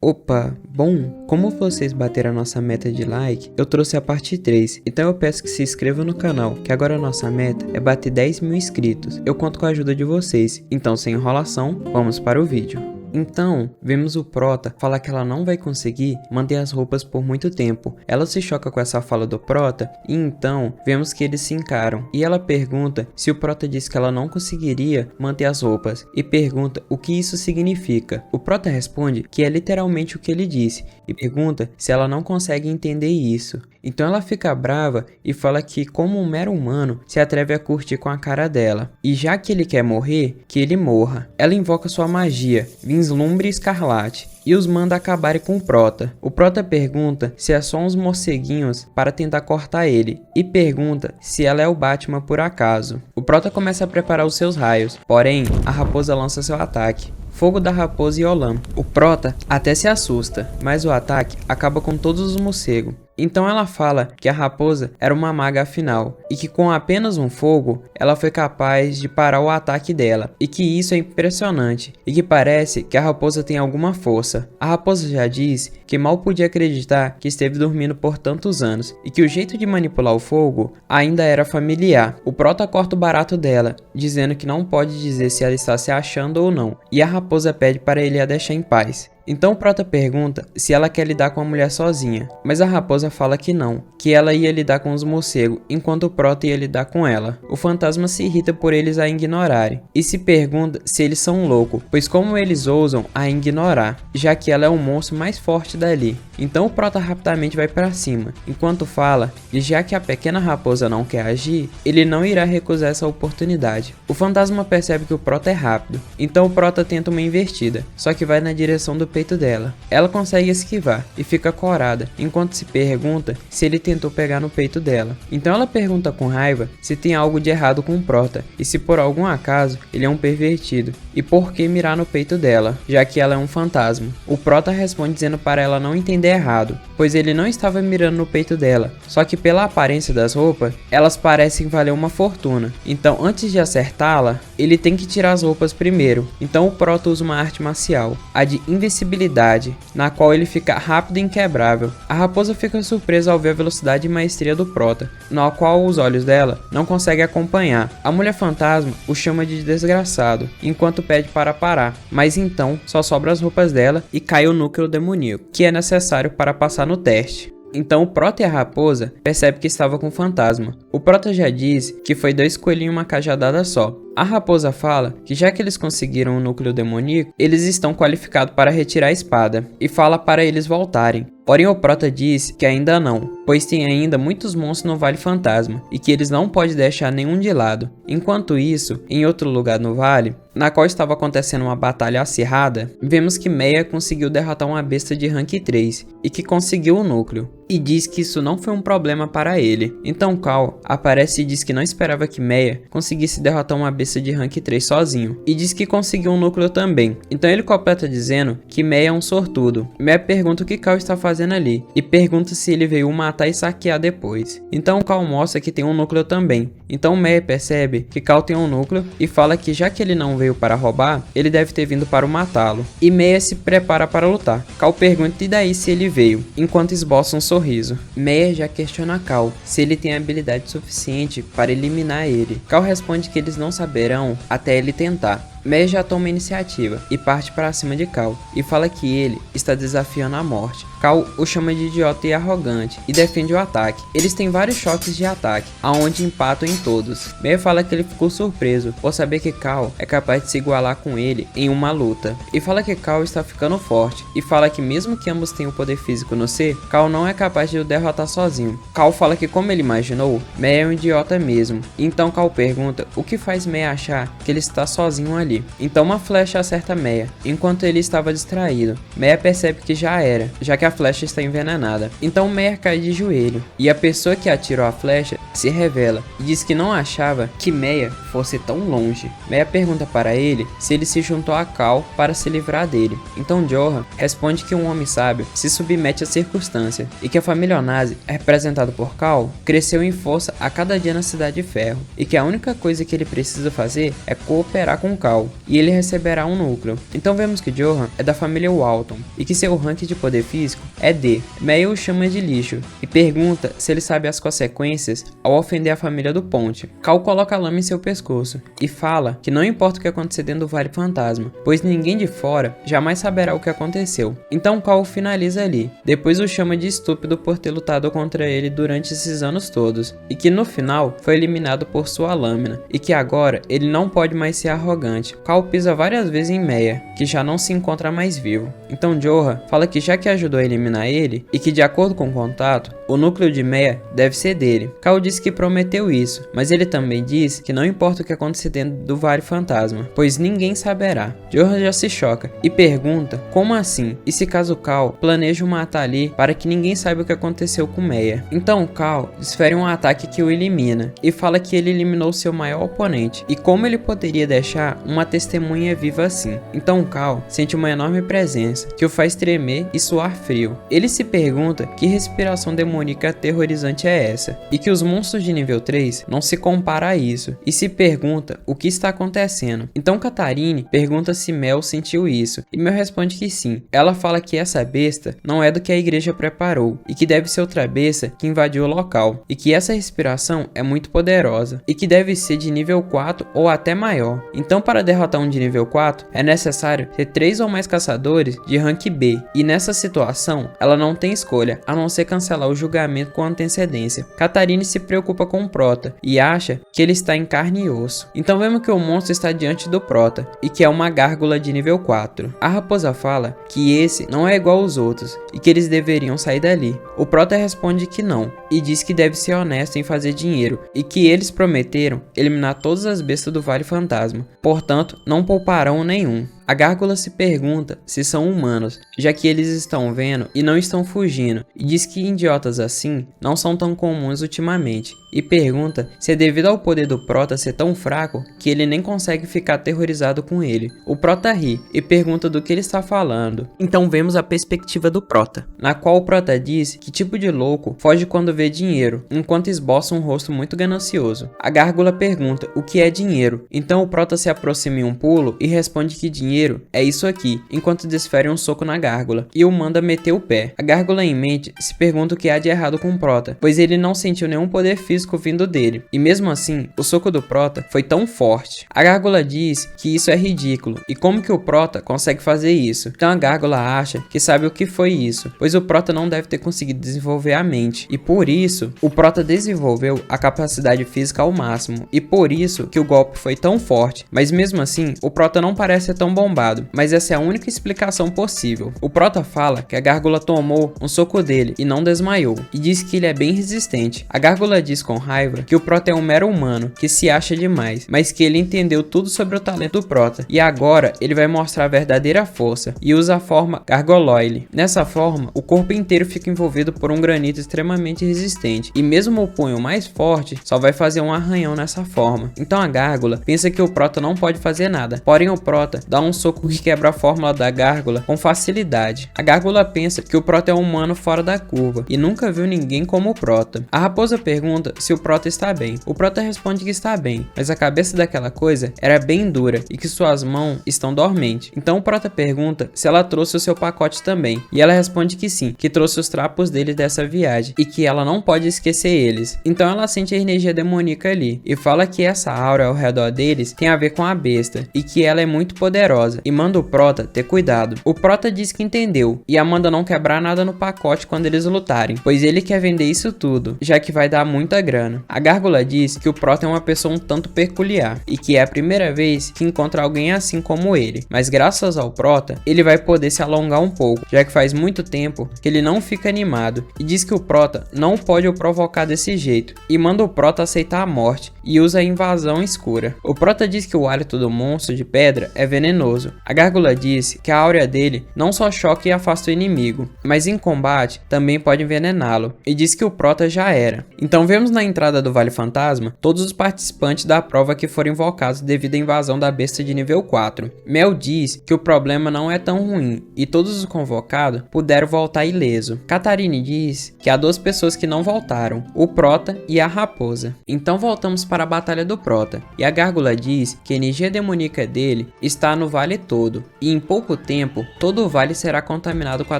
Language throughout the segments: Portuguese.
Opa, bom, como vocês bateram a nossa meta de like, eu trouxe a parte 3, então eu peço que se inscrevam no canal, que agora a nossa meta é bater 10 mil inscritos. Eu conto com a ajuda de vocês, então sem enrolação, vamos para o vídeo. Então, vemos o Prota falar que ela não vai conseguir manter as roupas por muito tempo. Ela se choca com essa fala do Prota e então vemos que eles se encaram. E ela pergunta se o Prota disse que ela não conseguiria manter as roupas e pergunta o que isso significa. O Prota responde que é literalmente o que ele disse e pergunta se ela não consegue entender isso. Então ela fica brava e fala que, como um mero humano, se atreve a curtir com a cara dela. E já que ele quer morrer, que ele morra. Ela invoca sua magia, Vislumbre Escarlate, e os manda acabarem com o Prota. O Prota pergunta se é só uns morceguinhos para tentar cortar ele, e pergunta se ela é o Batman por acaso. O Prota começa a preparar os seus raios, porém a raposa lança seu ataque. Fogo da Raposa e Olam. O Prota até se assusta, mas o ataque acaba com todos os morcegos. Então ela fala que a raposa era uma maga afinal, e que com apenas um fogo, ela foi capaz de parar o ataque dela, e que isso é impressionante, e que parece que a raposa tem alguma força. A raposa já diz que mal podia acreditar que esteve dormindo por tantos anos, e que o jeito de manipular o fogo ainda era familiar. O Prota corta o barato dela, dizendo que não pode dizer se ela está se achando ou não, e a raposa pede para ele a deixar em paz. Então o Prota pergunta se ela quer lidar com a mulher sozinha, mas a raposa fala que não, que ela ia lidar com os morcegos enquanto o Prota ia lidar com ela. O fantasma se irrita por eles a ignorarem e se pergunta se eles são loucos, pois como eles ousam a ignorar, já que ela é o monstro mais forte dali. Então o Prota rapidamente vai para cima, enquanto fala que já que a pequena raposa não quer agir, ele não irá recusar essa oportunidade. O fantasma percebe que o Prota é rápido, então o Prota tenta uma invertida, só que vai na direção do peito dela. Ela consegue esquivar e fica corada, enquanto se pergunta se ele tentou pegar no peito dela. Então ela pergunta com raiva se tem algo de errado com o Prota e se por algum acaso ele é um pervertido e por que mirar no peito dela, já que ela é um fantasma. O Prota responde dizendo para ela não entender errado, pois ele não estava mirando no peito dela, só que pela aparência das roupas, elas parecem valer uma fortuna. Então antes de acertá-la, ele tem que tirar as roupas primeiro. Então o Prota usa uma arte marcial, a de invencibilidade, na qual ele fica rápido e inquebrável. A raposa fica surpresa ao ver a velocidade e maestria do Prota, na qual os olhos dela não conseguem acompanhar. A mulher fantasma o chama de desgraçado, enquanto pede para parar, mas então só sobra as roupas dela e cai o núcleo demoníaco, que é necessário para passar no teste. Então o Prota e a raposa percebem que estava com o fantasma. O Prota já diz que foi 2 coelhinhos em uma cajadada só. A raposa fala que já que eles conseguiram o núcleo demoníaco, eles estão qualificados para retirar a espada, e fala para eles voltarem. Porém o Prota diz que ainda não, pois tem ainda muitos monstros no Vale Fantasma, e que eles não podem deixar nenhum de lado. Enquanto isso, em outro lugar no vale, na qual estava acontecendo uma batalha acirrada, vemos que Meia conseguiu derrotar uma besta de rank 3, e que conseguiu o núcleo, e diz que isso não foi um problema para ele. Então Cal aparece e diz que não esperava que Meia conseguisse derrotar uma besta de rank 3 sozinho, e diz que conseguiu um núcleo também. Então ele completa dizendo que Meia é um sortudo. Meia pergunta o que Cal está fazendo ali, e pergunta se ele veio matar e saquear depois. Então Cal mostra que tem um núcleo também. Então Meia percebe que Cal tem um núcleo e fala que já que ele não veio para roubar, ele deve ter vindo para o matá-lo. E Meia se prepara para lutar. Cal pergunta e daí se ele veio, enquanto esboça um sorriso. Meia já questiona Cal se ele tem habilidade suficiente para eliminar ele. Cal responde que eles não saberão até ele tentar. Meia já toma a iniciativa e parte para cima de Cal e fala que ele está desafiando a morte. Cal o chama de idiota e arrogante e defende o ataque. Eles têm vários choques de ataque, aonde empatam em todos. Meia fala que ele ficou surpreso por saber que Cal é capaz de se igualar com ele em uma luta, e fala que Cal está ficando forte, e fala que mesmo que ambos tenham poder físico no ser, Cal não é capaz de o derrotar sozinho. Cal fala que como ele imaginou, Meia é um idiota mesmo. Então Cal pergunta o que faz Meia achar que ele está sozinho ali. Então uma flecha acerta Meia, enquanto ele estava distraído. Meia percebe que já era, já que a flecha está envenenada. Então Meia cai de joelho, e a pessoa que atirou a flecha se revela e diz que não achava que Meia fosse tão longe. Meia pergunta para ele se ele se juntou a Cal para se livrar dele. Então Johan responde que um homem sábio se submete à circunstância, e que a família Onasi, representada por Cal, cresceu em força a cada dia na Cidade de Ferro, e que a única coisa que ele precisa fazer é cooperar com Cal. Cal, e ele receberá um núcleo. Então vemos que Johan é da família Walton, e que seu rank de poder físico é D. Meia o chama de lixo, e pergunta se ele sabe as consequências ao ofender a família do Ponte. Cal coloca a lama em seu pescoço, e fala que não importa o que acontecer dentro do Vale Fantasma, pois ninguém de fora jamais saberá o que aconteceu. Então Cal finaliza ali, depois o chama de estúpido por ter lutado contra ele durante esses anos todos, e que no final foi eliminado por sua lâmina, e que agora ele não pode mais ser arrogante. Cal pisa várias vezes em Meia, que já não se encontra mais vivo. Então Johan fala que já que ajudou a eliminar ele, e que de acordo com o contato, o núcleo de Meia deve ser dele. Cal diz que prometeu isso, mas ele também diz que não importa o que acontecer dentro do Vale Fantasma, pois ninguém saberá. Johan já se choca e pergunta como assim, e se caso Cal planeja matar ali para que ninguém saiba o que aconteceu com Meia. Então Cal desfere um ataque que o elimina, e fala que ele eliminou seu maior oponente, e como ele poderia deixar uma testemunha viva assim. Então Cal sente uma enorme presença, que o faz tremer e suar frio. Ele se pergunta que respiração demoníaca aterrorizante é essa, e que os monstros de nível 3 não se compara a isso, e se pergunta o que está acontecendo. Então Catarine pergunta se Mel sentiu isso, e Mel responde que sim. Ela fala que essa besta não é do que a igreja preparou, e que deve ser outra besta que invadiu o local, e que essa respiração é muito poderosa, e que deve ser de nível 4 ou até maior. Então para derrotar um de nível 4, é necessário ter 3 ou mais caçadores de rank B, e nessa situação, ela não tem escolha, a não ser cancelar o julgamento com antecedência. Catarine se preocupa com o Prota, e acha que ele está em carne e osso. Então vemos que o monstro está diante do Prota, e que é uma gárgula de nível 4. A raposa fala que esse não é igual aos outros, e que eles deveriam sair dali. O Prota responde que não, e diz que deve ser honesto em fazer dinheiro, e que eles prometeram eliminar todas as bestas do Vale Fantasma, portanto não pouparão nenhum. A gárgula se pergunta se são humanos, já que eles estão vendo e não estão fugindo, e diz que idiotas assim não são tão comuns ultimamente, e pergunta se é devido ao poder do Prota ser tão fraco que ele nem consegue ficar aterrorizado com ele. O Prota ri e pergunta do que ele está falando. Então vemos a perspectiva do Prota, na qual o Prota diz que tipo de louco foge quando vê dinheiro, enquanto esboça um rosto muito ganancioso. A gárgula pergunta o que é dinheiro, então o Prota se aproxima em um pulo e responde que dinheiro é isso aqui, enquanto desfere um soco na gárgula, e o manda meter o pé. A gárgula em mente se pergunta o que há de errado com o Prota, pois ele não sentiu nenhum poder físico vindo dele, e mesmo assim, o soco do Prota foi tão forte. A gárgula diz que isso é ridículo, e como que o Prota consegue fazer isso? Então a gárgula acha que sabe o que foi isso, pois o Prota não deve ter conseguido desenvolver a mente, e por isso, o Prota desenvolveu a capacidade física ao máximo, e por isso que o golpe foi tão forte, mas mesmo assim, o Prota não parece ser tão bombado, mas essa é a única explicação possível. O Prota fala que a gárgula tomou um soco dele e não desmaiou, e diz que ele é bem resistente. A gárgula diz com raiva que o Prota é um mero humano, que se acha demais, mas que ele entendeu tudo sobre o talento do Prota, e agora ele vai mostrar a verdadeira força, e usa a forma Gargoloile. Nessa forma, o corpo inteiro fica envolvido por um granito extremamente resistente, e mesmo o punho mais forte só vai fazer um arranhão nessa forma. Então a gárgula pensa que o Prota não pode fazer nada, porém o Prota dá um soco que quebra a fórmula da gárgula com facilidade. A gárgula pensa que o Prota é um humano fora da curva e nunca viu ninguém como o Prota. A raposa pergunta se o Prota está bem. O Prota responde que está bem, mas a cabeça daquela coisa era bem dura e que suas mãos estão dormentes. Então o Prota pergunta se ela trouxe o seu pacote também, e ela responde que sim, que trouxe os trapos dele dessa viagem e que ela não pode esquecer eles. Então ela sente a energia demoníaca ali e fala que essa aura ao redor deles tem a ver com a besta e que ela é muito poderosa, e manda o Prota ter cuidado. O Prota diz que entendeu e a manda não quebrar nada no pacote quando eles lutarem, pois ele quer vender isso tudo, já que vai dar muita grana. A gárgula diz que o Prota é uma pessoa um tanto peculiar e que é a primeira vez que encontra alguém assim como ele, mas graças ao Prota ele vai poder se alongar um pouco, já que faz muito tempo que ele não fica animado, e diz que o Prota não pode o provocar desse jeito e manda o Prota aceitar a morte e usa a invasão escura. O Prota diz que o hálito do monstro de pedra é venenoso. A gárgula diz que a áurea dele não só choca e afasta o inimigo, mas em combate também pode envenená-lo, e diz que o Prota já era. Então vemos na entrada do Vale Fantasma todos os participantes da prova que foram invocados devido à invasão da besta de nível 4. Mel diz que o problema não é tão ruim e todos os convocados puderam voltar ileso. Katarine diz que há duas pessoas que não voltaram, o Prota e a Raposa. Então voltamos para a Batalha do Prota, e a Gárgula diz que a energia demoníaca dele está no vale todo, e em pouco tempo todo o vale será contaminado com a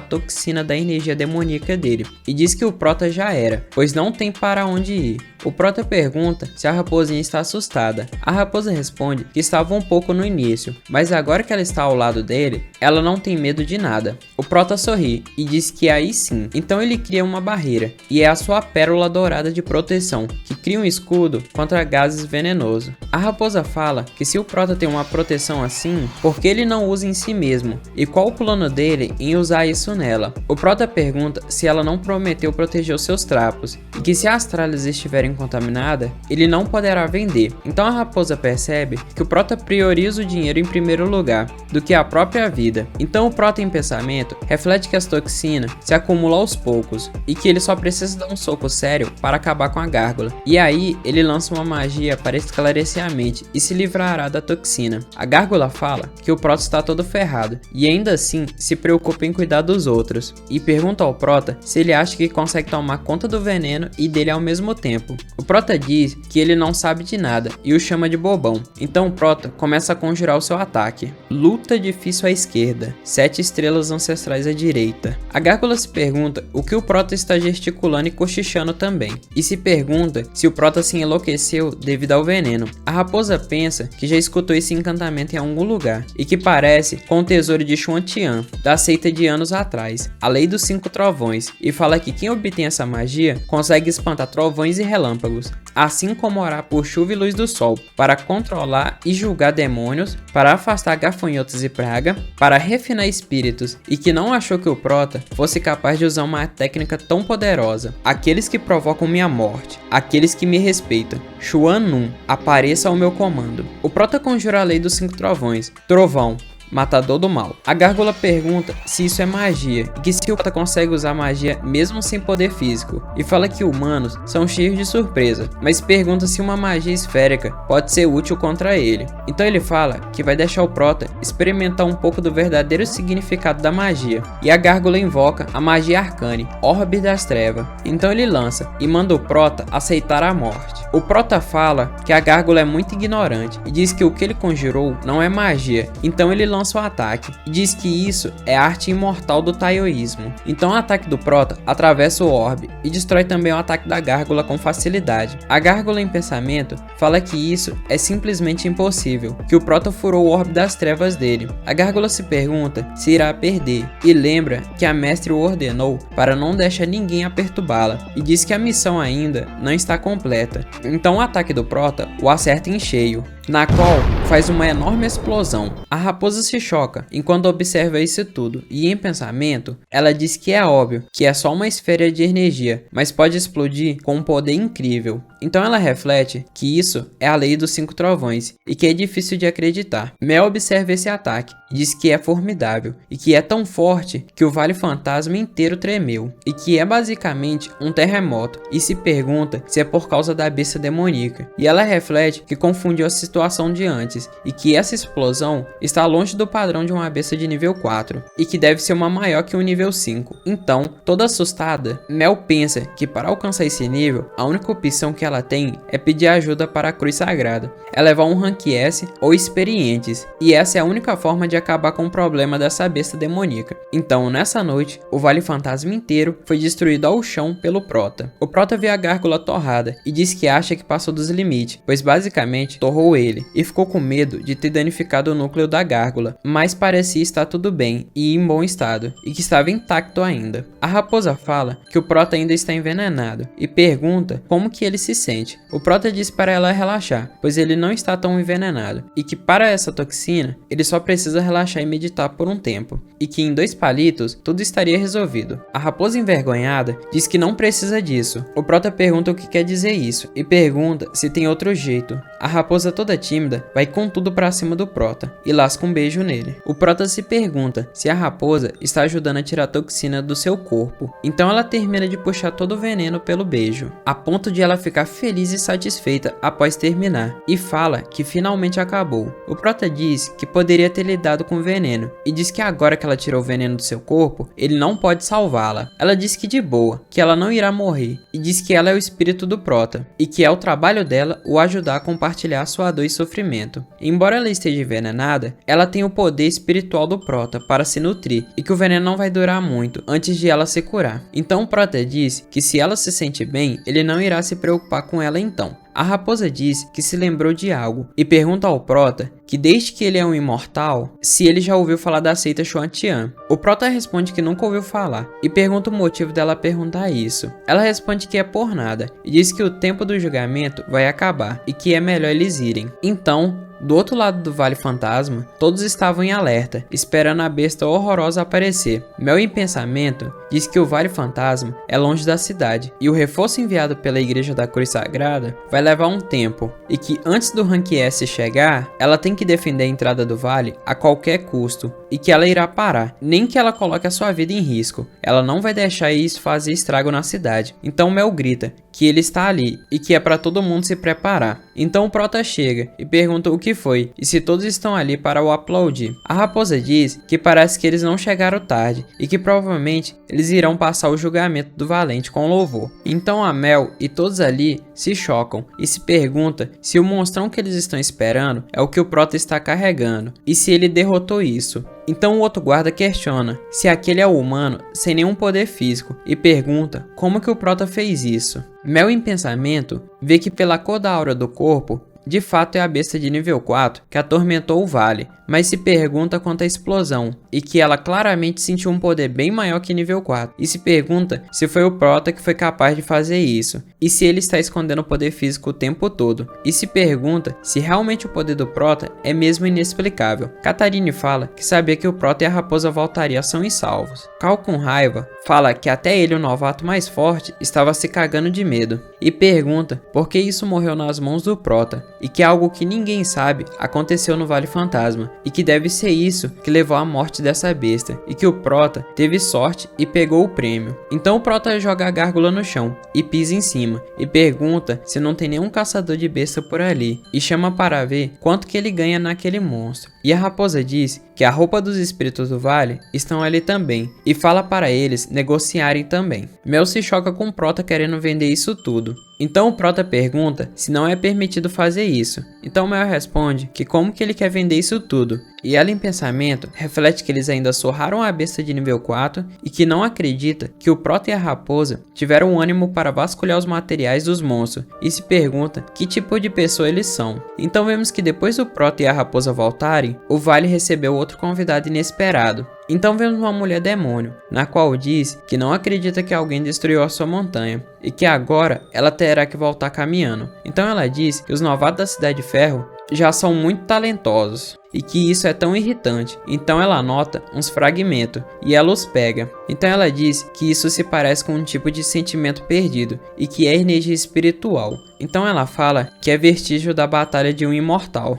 toxina da energia demoníaca dele, e diz que o Prota já era, pois não tem para onde ir. O Prota pergunta se a Raposinha está assustada. A Raposa responde que estava um pouco no início, mas agora que ela está ao lado dele, ela não tem medo de nada. O Prota sorri e diz que aí sim. Então ele cria uma barreira, e é a sua pérola dourada de proteção, que cria um escudo contra gases venenosos. A Raposa fala que se o Prota tem uma proteção assim, por que ele não usa em si mesmo? E qual o plano dele em usar isso nela? O Prota pergunta se ela não prometeu proteger os seus trapos, e que se a Astralis estiverem contaminada, ele não poderá vender. Então a Raposa percebe que o Prota prioriza o dinheiro em primeiro lugar, do que a própria vida. Então o Prota em pensamento reflete que as toxinas se acumulam aos poucos, e que ele só precisa dar um soco sério para acabar com a Gárgula. E aí ele lança uma magia para esclarecer a mente e se livrará da toxina. A Gárgula fala que o Prota está todo ferrado, e ainda assim se preocupa em cuidar dos outros, e pergunta ao Prota se ele acha que consegue tomar conta do veneno e dele ao mesmo tempo. O Prota diz que ele não sabe de nada e o chama de bobão. Então o Prota começa a conjurar o seu ataque. Luta difícil à esquerda, 7 estrelas ancestrais à direita. A Gárgula se pergunta o que o Prota está gesticulando e cochichando também, e se pergunta se o Prota se enlouqueceu devido ao veneno. A Raposa pensa que já escutou esse encantamento em algum lugar, e que parece com o tesouro de Xuantian, da seita de anos atrás, a lei dos 5 trovões, e fala que quem obtém essa magia consegue espantar trovões e relâmpagos, assim como orar por chuva e luz do sol, para controlar e julgar demônios, para afastar gafanhotos e praga, para refinar espíritos, e que não achou que o Prota fosse capaz de usar uma técnica tão poderosa. Aqueles que provocam minha morte, aqueles que me respeitam, Xuan Nun, apareça ao meu comando. O Prota conjura a lei dos 5 trovões, Trovão, matador do mal. A Gárgula pergunta se isso é magia, e que se o Prota consegue usar magia mesmo sem poder físico, e fala que humanos são cheios de surpresa, mas pergunta se uma magia esférica pode ser útil contra ele. Então ele fala que vai deixar o Prota experimentar um pouco do verdadeiro significado da magia, e a Gárgula invoca a magia Arcane, Orbe das Trevas. Então ele lança e manda o Prota aceitar a morte. O Prota fala que a Gárgula é muito ignorante e diz que o que ele conjurou não é magia, então ele lança o ataque e diz que isso é a arte imortal do taoísmo. Então o ataque do Prota atravessa o orbe e destrói também o ataque da Gárgula com facilidade. A Gárgula em pensamento fala que isso é simplesmente impossível, que o Prota furou o orbe das trevas dele. A Gárgula se pergunta se irá perder e lembra que a mestre o ordenou para não deixar ninguém a perturbá-la, e diz que a missão ainda não está completa. Então o ataque do Prota o acerta em cheio, na qual faz uma enorme explosão. A Raposa se choca enquanto observa isso tudo, e em pensamento, ela diz que é óbvio que é só uma esfera de energia, mas pode explodir com um poder incrível. Então ela reflete que isso é a lei dos 5 trovões, e que é difícil de acreditar. Mel observa esse ataque, e diz que é formidável, e que é tão forte que o Vale Fantasma inteiro tremeu, e que é basicamente um terremoto, e se pergunta se é por causa da besta demoníaca. E ela reflete que confundiu a situação de antes, e que essa explosão está longe do padrão de uma besta de nível 4, e que deve ser uma maior que um nível 5. Então, toda assustada, Mel pensa que para alcançar esse nível, a única opção que ela tem é pedir ajuda para a Cruz Sagrada, é levar um Rank S ou Experientes, e essa é a única forma de acabar com o problema dessa besta demoníaca. Então, nessa noite, o Vale Fantasma inteiro foi destruído ao chão pelo Prota. O Prota vê a Gárgula torrada e diz que acha que passou dos limites, pois basicamente torrou ele, e ficou com medo de ter danificado o núcleo da Gárgula, mas parecia estar tudo bem e em bom estado, e que estava intacto ainda. A Raposa fala que o Prota ainda está envenenado, e pergunta como que ele se sente. O Prota diz para ela relaxar, pois ele não está tão envenenado, e que para essa toxina, ele só precisa relaxar e meditar por um tempo, e que em 2 palitos tudo estaria resolvido. A Raposa envergonhada diz que não precisa disso. O Prota pergunta o que quer dizer isso, e pergunta se tem outro jeito, A raposa toda tímida vai com tudo pra cima do Prota e lasca um beijo nele. O Prota se pergunta se a raposa está ajudando a tirar a toxina do seu corpo, então ela termina de puxar todo o veneno pelo beijo, a ponto de ela ficar feliz e satisfeita após terminar, e fala que finalmente acabou. O Prota diz que poderia ter lidado com o veneno, e diz que agora que ela tirou o veneno do seu corpo, ele não pode salvá-la. Ela diz que de boa, que ela não irá morrer, e diz que ela é o espírito do Prota, e que é o trabalho dela o ajudar a compartilhar sua dor e sofrimento. Embora ela esteja envenenada, ela tem o poder espiritual do Prota para se nutrir, e que o veneno não vai durar muito antes de ela se curar. Então o Prota diz que se ela se sente bem, ele não irá se preocupar com ela então. A raposa diz que se lembrou de algo e pergunta ao Prota que desde que ele é um imortal, se ele já ouviu falar da seita Xuantian. O Prota responde que nunca ouviu falar e pergunta o motivo dela perguntar isso. Ela responde que é por nada e diz que o tempo do julgamento vai acabar e que é melhor eles irem. Então, do outro lado do Vale Fantasma, todos estavam em alerta, esperando a besta horrorosa aparecer. Mel em pensamento diz que o Vale Fantasma é longe da cidade e o reforço enviado pela Igreja da Cruz Sagrada vai levar um tempo, e que antes do Rank S chegar, ela tem que defender a entrada do vale a qualquer custo, e que ela irá parar, nem que ela coloque a sua vida em risco. Ela não vai deixar isso fazer estrago na cidade. Então Mel grita que ele está ali e que é para todo mundo se preparar. Então o Prota chega e pergunta o que foi e se todos estão ali para o aplaudir. A raposa diz que parece que eles não chegaram tarde e que provavelmente eles irão passar o julgamento do valente com louvor. Então a Mel e todos ali se chocam e se pergunta se o monstrão que eles estão esperando é o que o Prota está carregando e se ele derrotou isso. Então o outro guarda questiona se aquele é o humano sem nenhum poder físico e pergunta como que o Prota fez isso. Mel em pensamento vê que pela cor da aura do corpo, de fato é a besta de nível 4 que atormentou o vale, mas se pergunta quanto à explosão, e que ela claramente sentiu um poder bem maior que nível 4, e se pergunta se foi o Prota que foi capaz de fazer isso, e se ele está escondendo o poder físico o tempo todo, e se pergunta se realmente o poder do Prota é mesmo inexplicável. Catarine fala que sabia que o Prota e a raposa voltariam sãos e salvos. Cal, com raiva, fala que até ele, o novato mais forte, estava se cagando de medo, e pergunta por que isso morreu nas mãos do Prota, e que algo que ninguém sabe aconteceu no Vale Fantasma, e que deve ser isso que levou à morte dessa besta, e que o Prota teve sorte e pegou o prêmio. Então o Prota joga a gárgula no chão e pisa em cima, e pergunta se não tem nenhum caçador de besta por ali, e chama para ver quanto que ele ganha naquele monstro. E a raposa diz que a roupa dos espíritos do vale estão ali também, e fala para eles negociarem também. Mel se choca com o Prota querendo vender isso tudo. Então o Prota pergunta se não é permitido fazer isso. Então Mel responde que como que ele quer vender isso tudo. E ela em pensamento reflete que eles ainda surraram a besta de nível 4 e que não acredita que o Prota e a raposa tiveram ânimo para vasculhar os materiais dos monstros, e se pergunta que tipo de pessoa eles são. Então vemos que depois do Prota e a raposa voltarem, o vale recebeu outro convidado inesperado. Então vemos uma mulher demônio, na qual diz que não acredita que alguém destruiu a sua montanha, e que agora ela terá que voltar caminhando. Então ela diz que os novatos da Cidade de Ferro já são muito talentosos, e que isso é tão irritante. Então ela anota uns fragmentos, e ela os pega. Então ela diz que isso se parece com um tipo de sentimento perdido, e que é energia espiritual. Então ela fala que é vestígio da batalha de um imortal.